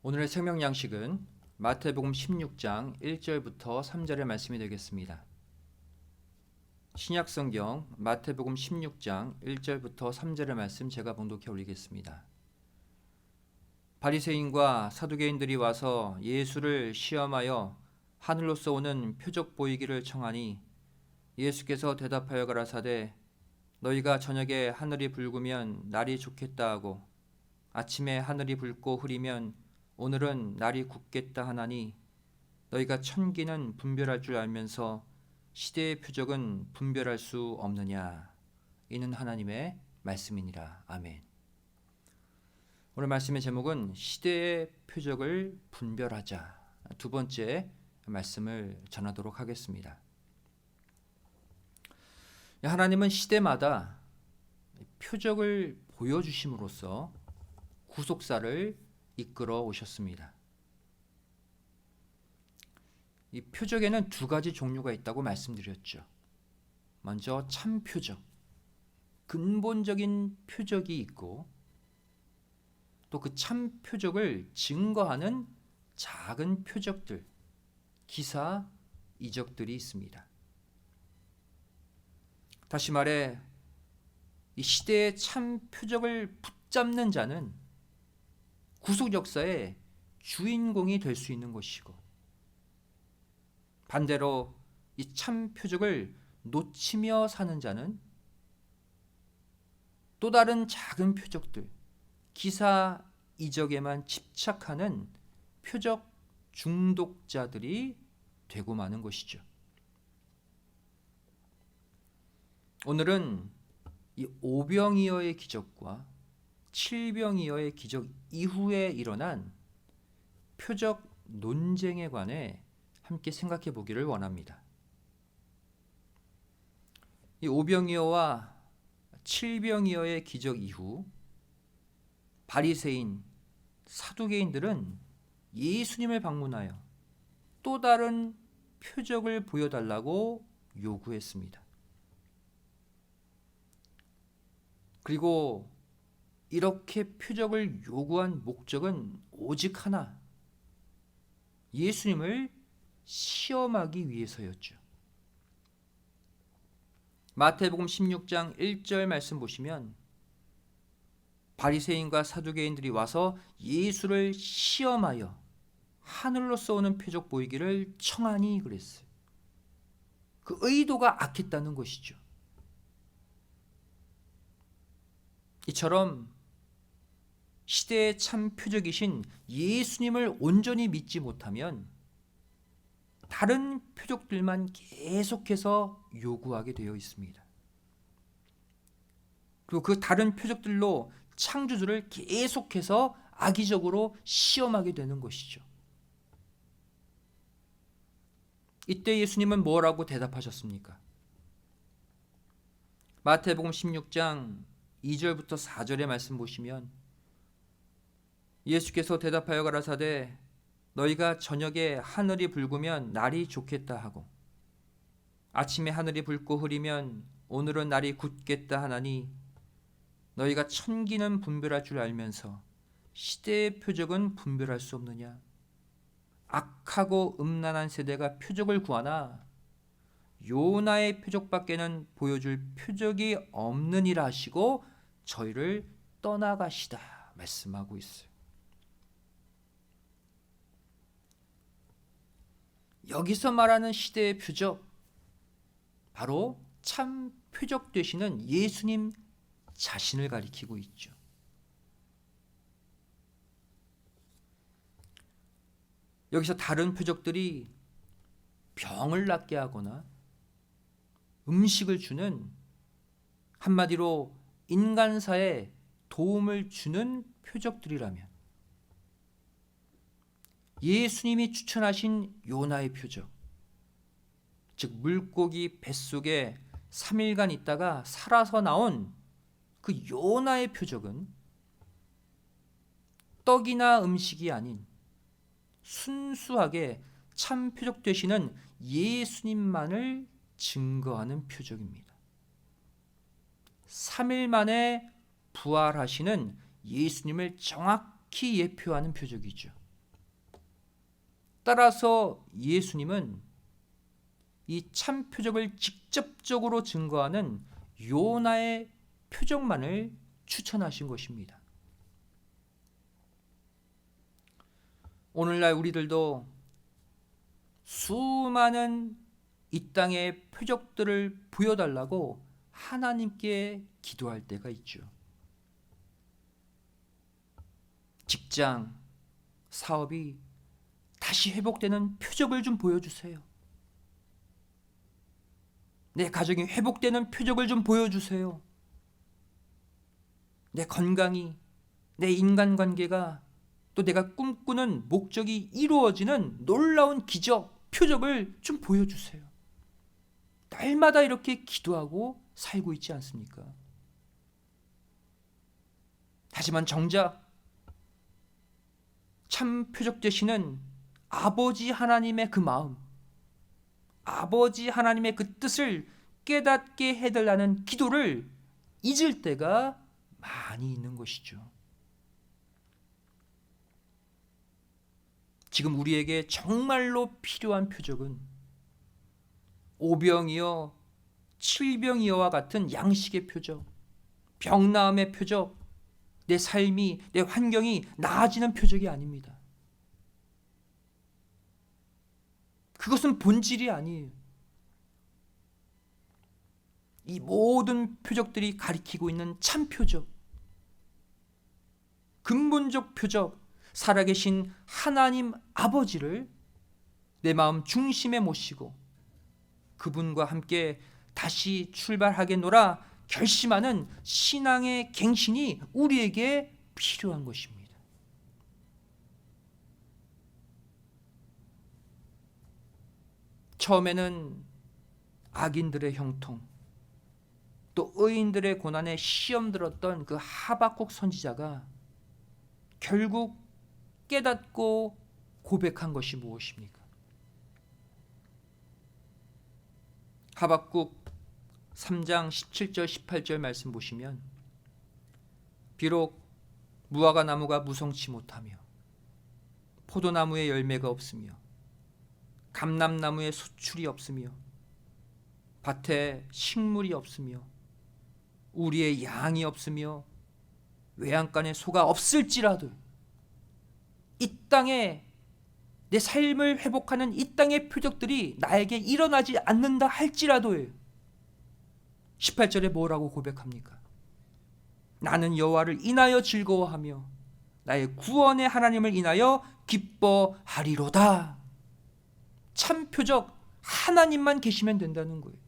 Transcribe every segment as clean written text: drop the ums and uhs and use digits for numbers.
오늘의 생명 양식은 마태복음 16장 1절부터 3절의 말씀이 되겠습니다. 신약 성경 마태복음 16장 1절부터 3절의 말씀 제가 봉독해 올리겠습니다. 바리새인과 사두개인들이 와서 예수를 시험하여 하늘로서 오는 표적 보이기를 청하니 예수께서 대답하여 가라사대 너희가 저녁에 하늘이 붉으면 날이 좋겠다 하고 아침에 하늘이 붉고 흐리면 오늘은 날이 굳겠다 하나니 너희가 천기는 분별할 줄 알면서 시대의 표적은 분별할 수 없느냐. 이는 하나님의 말씀이니라. 아멘. 오늘 말씀의 제목은 시대의 표적을 분별하자. 두 번째 말씀을 전하도록 하겠습니다. 하나님은 시대마다 표적을 보여주심으로써 구속사를 이끌어 오셨습니다. 이 표적에는 두 가지 종류가 있다고 말씀드렸죠. 먼저 참 표적, 근본적인 표적이 있고 또 그 참 표적을 증거하는 작은 표적들, 기사, 이적들이 있습니다. 다시 말해 이 시대의 참 표적을 붙잡는 자는 구속 역사의 주인공이 될 수 있는 것이고, 반대로 이 참 표적을 놓치며 사는 자는 또 다른 작은 표적들, 기사 이적에만 집착하는 표적 중독자들이 되고 마는 것이죠. 오늘은 이 오병이어의 기적과 칠병이어의 기적 이후에 일어난 표적 논쟁에 관해 함께 생각해 보기를 원합니다. 이 오병이어와 칠병이어의 기적 이후 바리새인, 사두개인들은 예수님을 방문하여 또 다른 표적을 보여달라고 요구했습니다. 그리고 이렇게 표적을 요구한 목적은 오직 하나, 예수님을 시험하기 위해서였죠. 마태복음 16장 1절 말씀 보시면 바리새인과 사두개인들이 와서 예수를 시험하여 하늘로서 오는 표적 보이기를 청하니 그랬어요. 그 의도가 악했다는 것이죠. 이처럼 시대의 참 표적이신 예수님을 온전히 믿지 못하면 다른 표적들만 계속해서 요구하게 되어 있습니다. 그리고 그 다른 표적들로 창조주를 계속해서 악의적으로 시험하게 되는 것이죠. 이때 예수님은 뭐라고 대답하셨습니까? 마태복음 16장 2절부터 4절의 말씀 보시면 예수께서 대답하여 가라사대 너희가 저녁에 하늘이 붉으면 날이 좋겠다 하고 아침에 하늘이 붉고 흐리면 오늘은 날이 굳겠다 하나니 너희가 천기는 분별할 줄 알면서 시대의 표적은 분별할 수 없느냐. 악하고 음란한 세대가 표적을 구하나 요나의 표적밖에는 보여줄 표적이 없느니라 하시고 저희를 떠나가시다 말씀하고 있어요. 여기서 말하는 시대의 표적, 바로 참 표적 되시는 예수님 자신을 가리키고 있죠. 여기서 다른 표적들이 병을 낫게 하거나 음식을 주는, 한마디로 인간사에 도움을 주는 표적들이라면 예수님이 추천하신 요나의 표적, 즉 물고기 뱃속에 3일간 있다가 살아서 나온 그 요나의 표적은 떡이나 음식이 아닌 순수하게 참 표적 되시는 예수님만을 증거하는 표적입니다. 3일 만에 부활하시는 예수님을 정확히 예표하는 표적이죠. 따라서 예수님은 이 참 표적을 직접적으로 증거하는 요나의 표적만을 추천하신 것입니다. 오늘날 우리들도 수많은 이 땅의 표적들을 보여달라고 하나님께 기도할 때가 있죠. 직장, 사업이 다시 회복되는 표적을 좀 보여주세요. 내 가정이 회복되는 표적을 좀 보여주세요. 내 건강이, 내 인간관계가, 또 내가 꿈꾸는 목적이 이루어지는 놀라운 기적, 표적을 좀 보여주세요. 날마다 이렇게 기도하고 살고 있지 않습니까? 하지만 정작 참 표적 되시는 아버지 하나님의 그 마음, 아버지 하나님의 그 뜻을 깨닫게 해달라는 기도를 잊을 때가 많이 있는 것이죠. 지금 우리에게 정말로 필요한 표적은 오병이어 칠병이어와 같은 양식의 표적, 병나음의 표적, 내 삶이, 내 환경이 나아지는 표적이 아닙니다. 그것은 본질이 아니에요. 이 모든 표적들이 가리키고 있는 참 표적, 근본적 표적, 살아계신 하나님 아버지를 내 마음 중심에 모시고 그분과 함께 다시 출발하겠노라 결심하는 신앙의 갱신이 우리에게 필요한 것입니다. 처음에는 악인들의 형통, 또 의인들의 고난에 시험 들었던 그 하박국 선지자가 결국 깨닫고 고백한 것이 무엇입니까? 하박국 3장 17절 18절 말씀 보시면 비록 무화과 나무가 무성치 못하며 포도나무에 열매가 없으며 감람나무에 수출이 없으며 밭에 식물이 없으며 우리의 양이 없으며 외양간에 소가 없을지라도 이 땅에 내 삶을 회복하는 이 땅의 표적들이 나에게 일어나지 않는다 할지라도요. 18절에 뭐라고 고백합니까? 나는 여호와를 인하여 즐거워하며 나의 구원의 하나님을 인하여 기뻐하리로다. 참 표적 하나님만 계시면 된다는 거예요.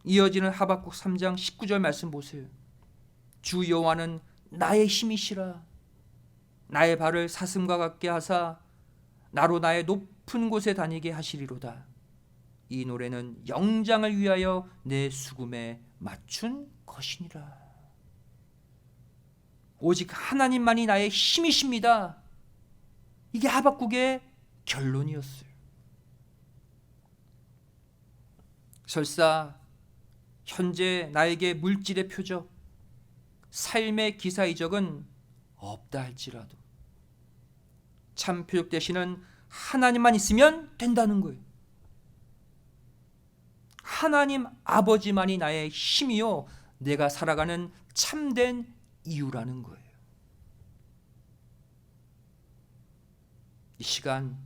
이어지는 하박국 3장 19절 말씀 보세요. 주 여호와는 나의 힘이시라. 나의 발을 사슴과 같게 하사 나로 나의 높은 곳에 다니게 하시리로다. 이 노래는 영장을 위하여 내 수금에 맞춘 것이니라. 오직 하나님만이 나의 힘이십니다. 이게 하박국의 결론이었어요. 설사 현재 나에게 물질의 표적, 삶의 기사 이적은 없다 할지라도 참 표적 되시는 하나님만 있으면 된다는 거예요. 하나님 아버지만이 나의 힘이요 내가 살아가는 참된 이유라는 거예요. 이 시간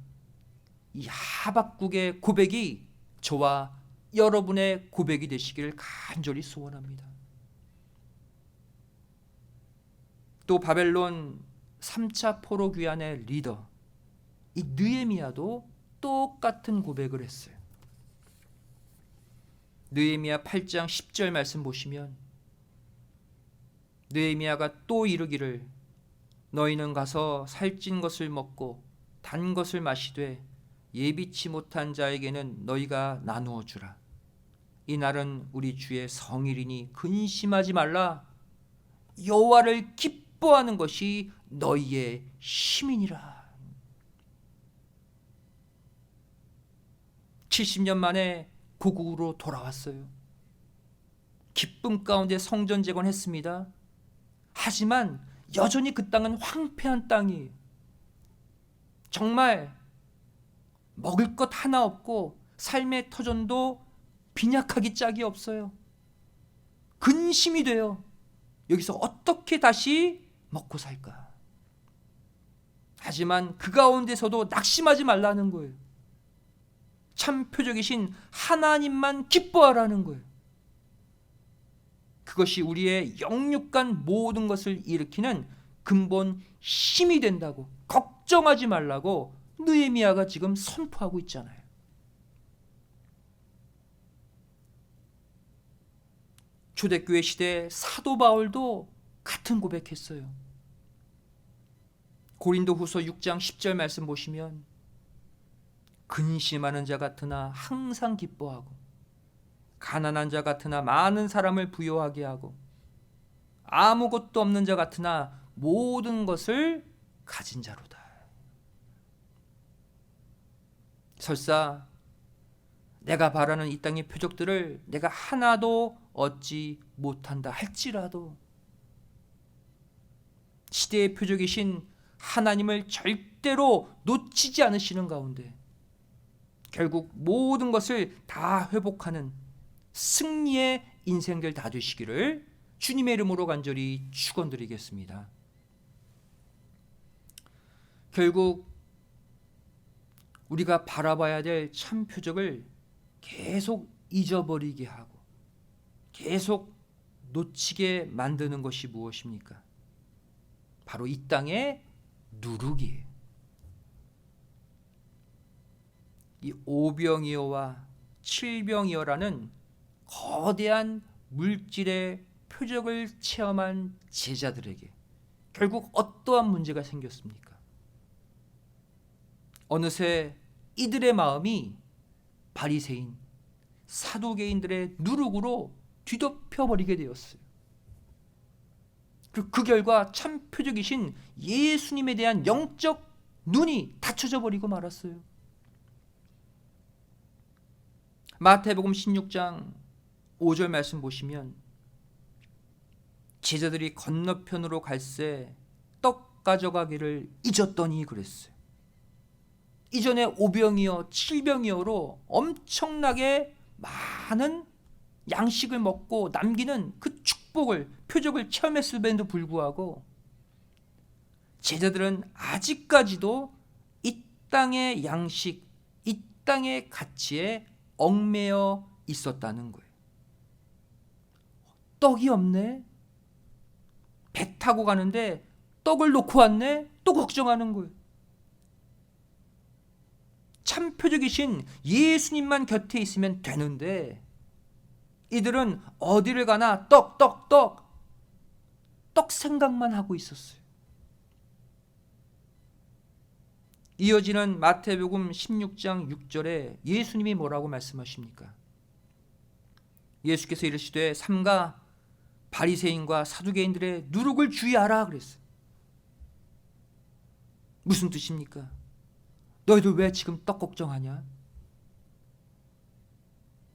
이 하박국의 고백이 저와 여러분의 고백이 되시기를 간절히 소원합니다. 또 바벨론 3차 포로 귀환의 리더 이 느헤미야도 똑같은 고백을 했어요. 느헤미야 8장 10절 말씀 보시면 느헤미야가 또 이르기를 너희는 가서 살찐 것을 먹고 단 것을 마시되 예비치 못한 자에게는 너희가 나누어 주라. 이 날은 우리 주의 성일이니 근심하지 말라. 여호와를 기뻐하는 것이 너희의 힘이니라. 70년 만에 고국으로 돌아왔어요. 기쁨 가운데 성전 재건했습니다. 하지만 여전히 그 땅은 황폐한 땅이에요. 정말 먹을 것 하나 없고 삶의 터전도 빈약하기 짝이 없어요. 근심이 돼요. 여기서 어떻게 다시 먹고 살까? 하지만 그 가운데서도 낙심하지 말라는 거예요. 참 표적이신 하나님만 기뻐하라는 거예요. 그것이 우리의 영육간 모든 것을 일으키는 근본 힘이 된다고, 걱정하지 말라고 느헤미야가 지금 선포하고 있잖아요. 초대교회 시대 사도 바울도 같은 고백했어요. 고린도후서 6장 10절 말씀 보시면 근심하는 자 같으나 항상 기뻐하고 가난한 자 같으나 많은 사람을 부요하게 하고 아무것도 없는 자 같으나 모든 것을 가진 자로다. 설사 내가 바라는 이 땅의 표적들을 내가 하나도 얻지 못한다 할지라도 시대의 표적이신 하나님을 절대로 놓치지 않으시는 가운데 결국 모든 것을 다 회복하는 승리의 인생들 다 되시기를 주님의 이름으로 간절히 축원드리겠습니다. 결국 우리가 바라봐야 될 참 표적을 계속 잊어버리게 하고 계속 놓치게 만드는 것이 무엇입니까? 바로 이 땅의 누룩이에요. 이 오병이어와 칠병이어라는 거대한 물질의 표적을 체험한 제자들에게 결국 어떠한 문제가 생겼습니까? 어느새 이들의 마음이 바리새인, 사두개인들의 누룩으로 뒤덮여버리게 되었어요. 그 결과 참 표적이신 예수님에 대한 영적 눈이 닫혀져 버리고 말았어요. 마태복음 16장 5절 말씀 보시면 제자들이 건너편으로 갈새 떡 가져가기를 잊었더니 그랬어요. 이전에 오병이어, 칠병이어로 엄청나게 많은 양식을 먹고 남기는 그 축복을, 표적을 체험했음에도 불구하고 제자들은 아직까지도 이 땅의 양식, 이 땅의 가치에 얽매여 있었다는 거예요. 떡이 없네? 배 타고 가는데 떡을 놓고 왔네? 또 걱정하는 거예요. 참 표적이신 예수님만 곁에 있으면 되는데 이들은 어디를 가나 떡 생각만 하고 있었어요. 이어지는 마태복음 16장 6절에 예수님이 뭐라고 말씀하십니까? 예수께서 이르시되 삼가 바리새인과 사두개인들의 누룩을 주의하라 그랬어요. 무슨 뜻입니까? 너희들 왜 지금 떡 걱정하냐?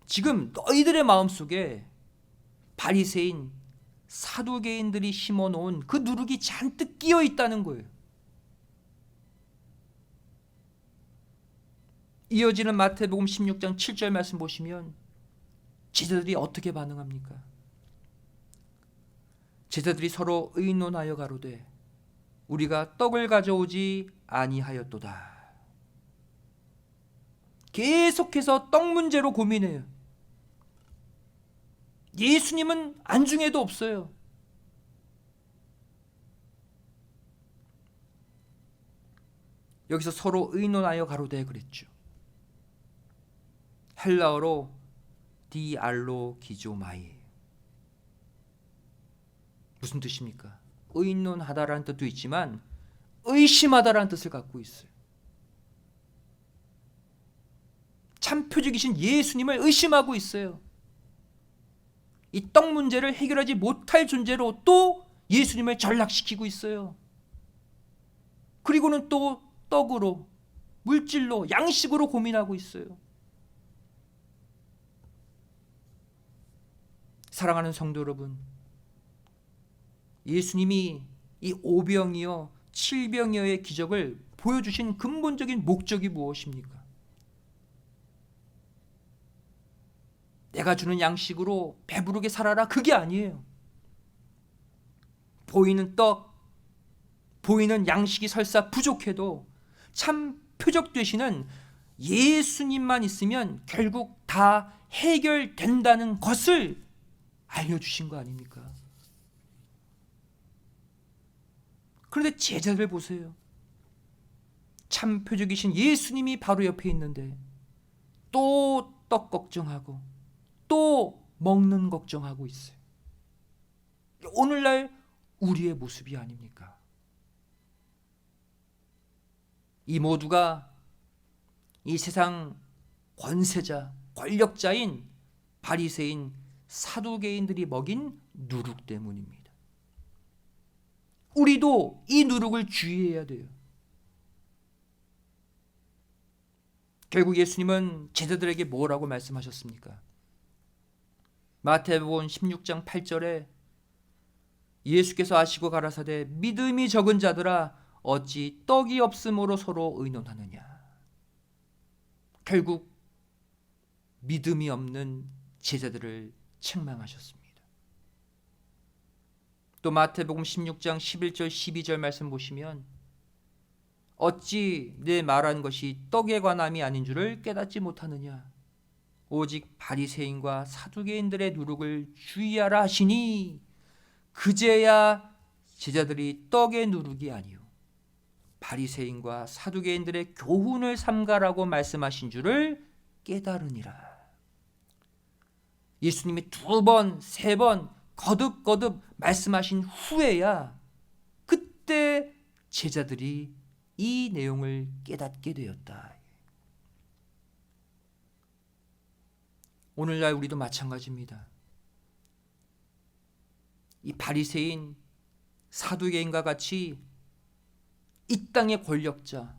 지금 너희들의 마음속에 바리새인, 사두개인들이 심어놓은 그 누룩이 잔뜩 끼어 있다는 거예요. 이어지는 마태복음 16장 7절 말씀 보시면 제자들이 어떻게 반응합니까? 제자들이 서로 의논하여 가로되 우리가 떡을 가져오지 아니하였도다. 계속해서 떡 문제로 고민해요. 예수님은 안중에도 없어요. 여기서 서로 의논하여 가로되 그랬죠. 헬라어로 디알로기조마이. 무슨 뜻입니까? 의논하다라는 뜻도 있지만 의심하다라는 뜻을 갖고 있어요. 참 표적이신 예수님을 의심하고 있어요. 이 떡 문제를 해결하지 못할 존재로 또 예수님을 전락시키고 있어요. 그리고는 또 떡으로, 물질로, 양식으로 고민하고 있어요. 사랑하는 성도 여러분, 예수님이 이 오병이어, 칠병이어의 기적을 보여주신 근본적인 목적이 무엇입니까? 내가 주는 양식으로 배부르게 살아라, 그게 아니에요. 보이는 떡, 보이는 양식이 설사 부족해도 참 표적 되시는 예수님만 있으면 결국 다 해결된다는 것을 알려주신 거 아닙니까? 그런데 제자들 보세요. 참 표적이신 예수님이 바로 옆에 있는데 또 떡 걱정하고 또 먹는 걱정하고 있어요. 오늘날 우리의 모습이 아닙니까? 이 모두가 이 세상 권세자, 권력자인 바리새인, 사두개인들이 먹인 누룩 때문입니다. 우리도 이 누룩을 주의해야 돼요. 결국 예수님은 제자들에게 뭐라고 말씀하셨습니까? 마태복음 16장 8절에 예수께서 아시고 가라사대 믿음이 적은 자들아 어찌 떡이 없음으로 서로 의논하느냐. 결국 믿음이 없는 제자들을 책망하셨습니다. 또 마태복음 16장 11절 12절 말씀 보시면 어찌 내 말한 것이 떡에 관함이 아닌 줄을 깨닫지 못하느냐. 오직 바리새인과 사두개인들의 누룩을 주의하라 하시니 그제야 제자들이 떡의 누룩이 아니요 바리새인과 사두개인들의 교훈을 삼가라고 말씀하신 줄을 깨달으니라. 예수님이 2번, 3번 거듭거듭 말씀하신 후에야 그때 제자들이 이 내용을 깨닫게 되었다. 오늘날 우리도 마찬가지입니다. 이 바리새인, 사두개인과 같이 이 땅의 권력자,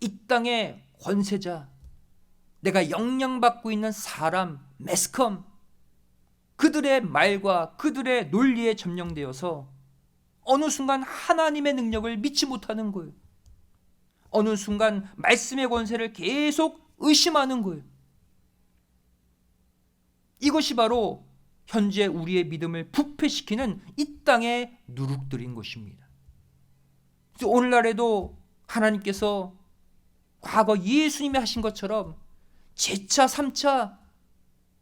이 땅의 권세자, 내가 영향받고 있는 사람, 매스컴, 그들의 말과 그들의 논리에 점령되어서 어느 순간 하나님의 능력을 믿지 못하는 거예요. 어느 순간 말씀의 권세를 계속 의심하는 거예요. 이것이 바로 현재 우리의 믿음을 부패시키는 이 땅의 누룩들인 것입니다. 그래서 오늘날에도 하나님께서 과거 예수님이 하신 것처럼 제차 3차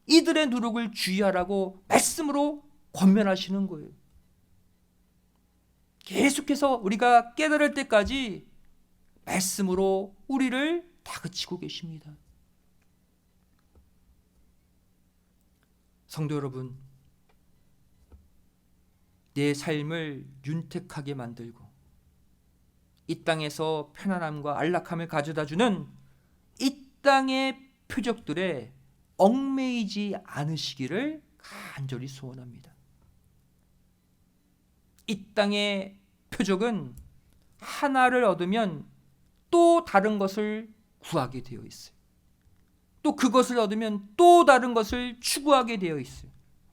이들의 누룩을 주의하라고 말씀으로 권면하시는 거예요. 계속해서 우리가 깨달을 때까지 말씀으로 우리를 다그치고 계십니다. 성도 여러분, 내 삶을 윤택하게 만들고 이 땅에서 편안함과 안락함을 가져다주는 이 땅의 표적들에 얽매이지 않으시기를 간절히 소원합니다. 이 땅의 표적은 하나를 얻으면 또 다른 것을 구하게 되어 있어요. 또 그것을 얻으면 또 다른 것을 추구하게 되어 있어요.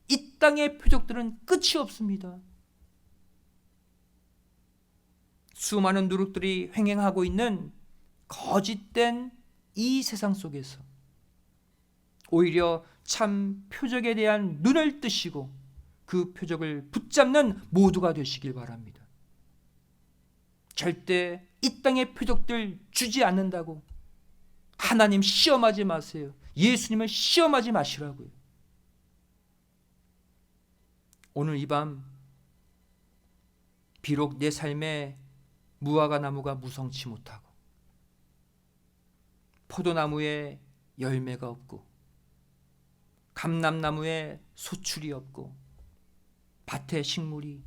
이 땅의 표적들은 끝이 없습니다. 수많은 누룩들이 횡행하고 있는 거짓된 이 세상 속에서 오히려 참 표적에 대한 눈을 뜨시고 그 표적을 붙잡는 모두가 되시길 바랍니다. 절대 이 땅의 표적들 주지 않는다고 하나님 시험하지 마세요. 예수님을 시험하지 마시라고요. 오늘 이 밤 비록 내 삶에 무화과 나무가 무성치 못하고 포도나무에 열매가 없고 감람나무에 소출이 없고 밭에 식물이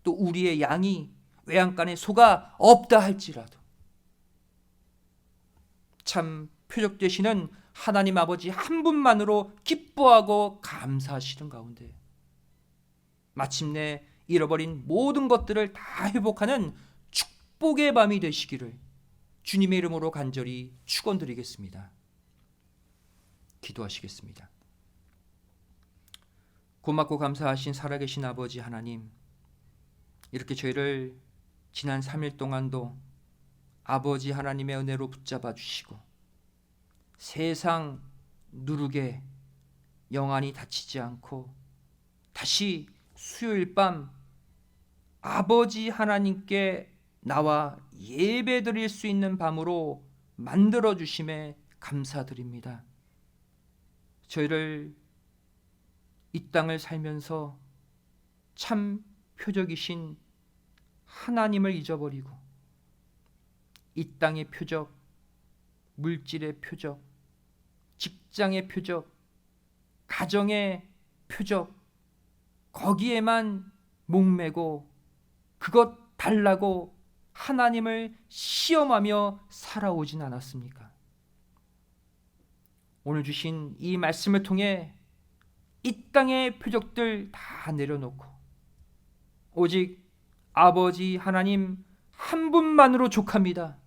또 우리의 양이 외양간에 소가 없다 할지라도 참 표적 되시는 하나님 아버지 한 분만으로 기뻐하고 감사하시는 가운데 마침내 잃어버린 모든 것들을 다 회복하는 축복의 밤이 되시기를 주님의 이름으로 간절히 축원드리겠습니다. 기도하시겠습니다. 고맙고 감사하신 살아계신 아버지 하나님, 이렇게 저희를 지난 3일 동안도 아버지 하나님의 은혜로 붙잡아 주시고 세상 누룩에 영안이 닫히지 않고 다시 수요일 밤 아버지 하나님께 나와 예배드릴 수 있는 밤으로 만들어 주심에 감사드립니다. 저희를 이 땅을 살면서 참 표적이신 하나님을 잊어버리고 이 땅의 표적, 물질의 표적, 직장의 표적, 가정의 표적, 거기에만 목매고 그것 달라고 하나님을 시험하며 살아오진 않았습니까? 오늘 주신 이 말씀을 통해 이 땅의 표적들 다 내려놓고 오직 아버지 하나님 한 분만으로 족합니다.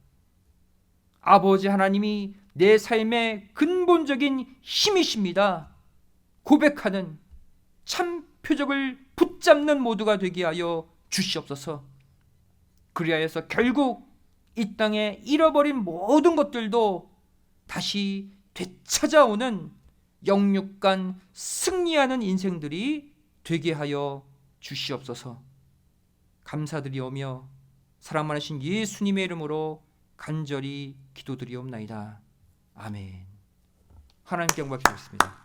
아버지 하나님이 내 삶의 근본적인 힘이십니다. 고백하는 참 표적을 붙잡는 모두가 되게 하여 주시옵소서. 그리하여서 결국 이 땅에 잃어버린 모든 것들도 다시 되찾아오는 영육간 승리하는 인생들이 되게 하여 주시옵소서. 감사드리오며 사랑 많으신 예수님의 이름으로 간절히 기도드리옵나이다. 아멘. 하나님께 영광 드리겠습니다.